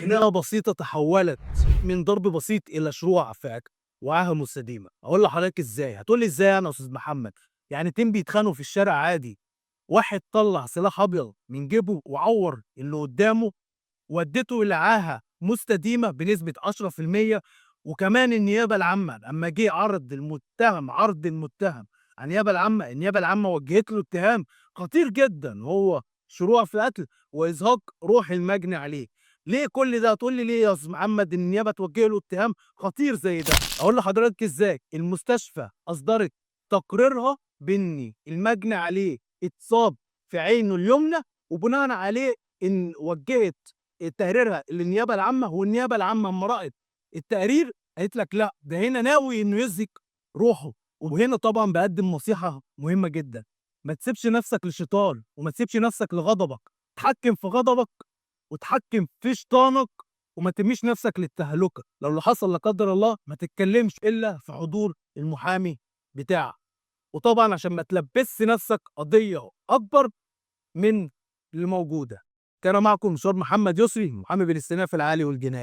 خناقة بسيطة تحولت من ضرب بسيط إلى شروع وعاهة مستديمة. أقول لحضرتك إزاي؟ هتقول لي إزاي يعني يا أستاذ محمد؟ يعني اتنين بيتخانقوا في الشارع عادي، واحد طلّع سلاح أبيض من جيبه وعوّر اللي قدّامه وادّيته لعاهة مستديمة بنسبة 10%، وكمان النيابة العامة لمّا جه عرض المتهم على النيابة العامة وجّهت له اتهام خطير جدًا، وهو شروع في قتل وإزهاق روح المجني عليه. ليه كل ده؟ هتقول لي ليه يا أستاذ محمد النيابة توجّه له اتهام خطير زي ده؟ أقول لحضرتك إزاي، المستشفى أصدرت تقريرها بإن المجني عليه اتصاب في عينه اليمنى، وبناءً عليه وجّهت تقريرها للنيابة العامة، والنيابة العامة أمّا رأت التقرير قالت لك لأ، ده هنا ناوي إنه يزهق روحه. وهنا طبعًا باقدّم نصيحة مهمة جدًا، ما تسيبش نَفْسك للشيطان، وما تسيبش نَفْسك لغضبك، اتحكّم في غضبك واتحكّم في شيطانك، وما ترميش نَفْسك للتهلكة. لو اللي حصل لا قدّر الله ما تتكلّمش إلا في حضور المحامي بتاعك، وطبعًا عشان ما تلبّسش نَفْسك قضية أكبر من اللي موجودة. كان معكم مستشار محمد يسري، محامي بالاستئناف العالي والجنايات.